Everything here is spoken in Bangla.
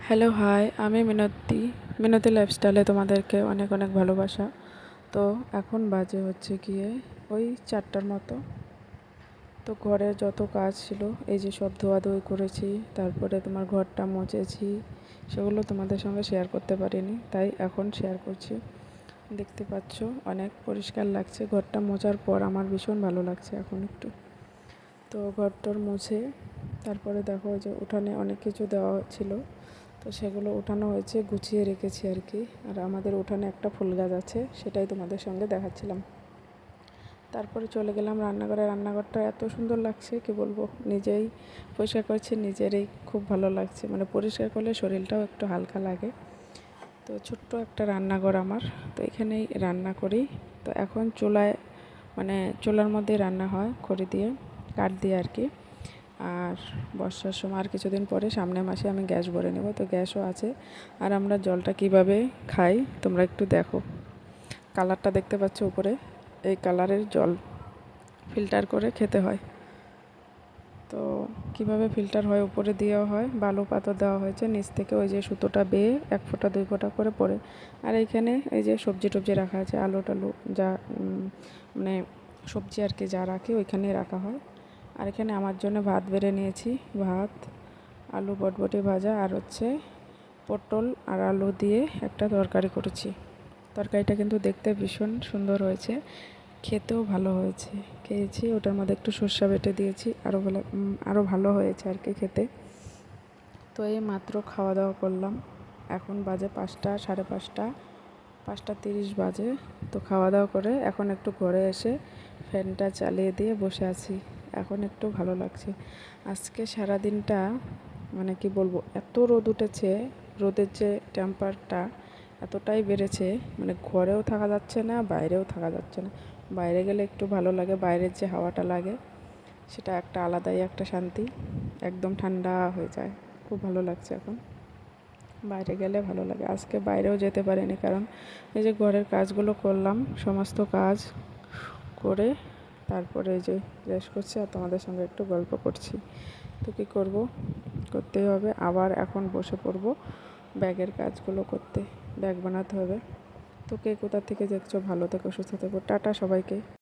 হ্যালো হাই, আমি মিনতি লাইফস্টাইলে তোমাদেরকে অনেক অনেক ভালোবাসা। তো এখন বাজে হচ্ছে গিয়ে ওই 4টার মতো। তো ঘরে যত কাজ ছিল, এই যে সব ধোয়াধুয়ি করেছি, তারপরে তোমার ঘরটা মুছেছি, সেগুলো তোমাদের সঙ্গে শেয়ার করতে পারিনি, তাই এখন শেয়ার করছি। দেখতে পাচ্ছ অনেক পরিষ্কার লাগছে। ঘরটা মোছার পর আমার ভীষণ ভালো লাগছে এখন একটু। তো ঘরটর মুছে তারপরে দেখো যে উঠানে অনেক কিছু দেওয়া ছিল, তো সেগুলো উঠানো হয়েছে, গুছিয়ে রেখেছি আর কি। আর আমাদের উঠানে একটা ফুল গাছ আছে, সেটাই তোমাদের সঙ্গে দেখাচ্ছিলাম। তারপরে চলে গেলাম রান্নাঘরে। রান্নাঘরটা এত সুন্দর লাগছে কি বলবো, নিজেই পরিষ্কার করছি, নিজেরই খুব ভালো লাগছে। মানে পরিষ্কার করলে শরীরটাও একটু হালকা লাগে। তো ছোট্ট একটা রান্নাঘর আমার, তো এখানেই রান্না করি। তো এখন চুলায়, মানে চুলার মধ্যে রান্না হয় খড়ি দিয়ে, কাঠ দিয়ে আর কি। আর বর্ষার সময় আর কিছুদিন পরে সামনের মাসে আমি গ্যাস ভরে নেব, তো গ্যাসও আছে। আর আমরা জলটা কিভাবে খাই তোমরা একটু দেখো। কালারটা দেখতে পাচ্ছ উপরে, এই কালারের জল ফিল্টার করে খেতে হয়। তো কিভাবে ফিল্টার হয়, উপরে দেওয়া হয় বালু পাথর দেওয়া হয়েছে, নিচ থেকে ওই যে সুতোটা বেয়ে 1 ফোঁটা 2 ফোঁটা করে পড়ে। আর এইখানে এই যে সবজি টবজি রাখা আছে, আলু টালু যা মানে সবজি আর কি যা রাখি ওইখানেই রাখা হয়। আর এখানে আমার জন্য ভাত বেড়ে নিয়েছি, ভাত, আলু বটবটি ভাজা, আর হচ্ছে পটল আর আলু দিয়ে একটা তরকারি করেছি। তরকারিটা কিন্তু দেখতে ভীষণ সুন্দর হয়েছে, খেতেও ভালো হয়েছে। খেয়েছি, ওটার মধ্যে একটু সর্ষে বেটে দিয়েছি, আরও ভালো হয়েছে আর কি খেতে। তো এই মাত্র খাওয়া দাওয়া করলাম, এখন বাজে 5টা, সাড়ে 5টা, 5টা 30 বাজে। তো খাওয়া দাওয়া করে এখন একটু ঘরে এসে ফ্যানটা চালিয়ে দিয়ে বসে আছি। এখন একটু ভালো লাগছে। আজকে সারাদিনটা মানে কি বলবো, এত রোদ উঠেছে, রোদের যে টেম্পারটা এতটাই বেড়েছে, মানে ঘরেও থাকা যাচ্ছে না, বাইরেও থাকা যাচ্ছে না। বাইরে গেলে একটু ভালো লাগে, বাইরের যে হাওয়াটা লাগে সেটা একটা আলাদাই একটা শান্তি, একদম ঠান্ডা হয়ে যায়, খুব ভালো লাগছে এখন। বাইরে গেলে ভালো লাগে। আজকে বাইরেও যেতে পারিনি, কারণ এই যে ঘরের কাজগুলো করলাম, সমস্ত কাজ করে তারপরে এই যে রেস্ট করছি আর তোমাদের সঙ্গে একটু গল্প করছি। তো কী করবো, করতেই হবে। আবার এখন বসে পড়বো ব্যাগের কাজগুলো করতে, ব্যাগ বানাতে হবে। তো কে কোথা থেকে দেখছো, ভালো থেকো, সুস্থ থেকো, টাটা সবাইকে।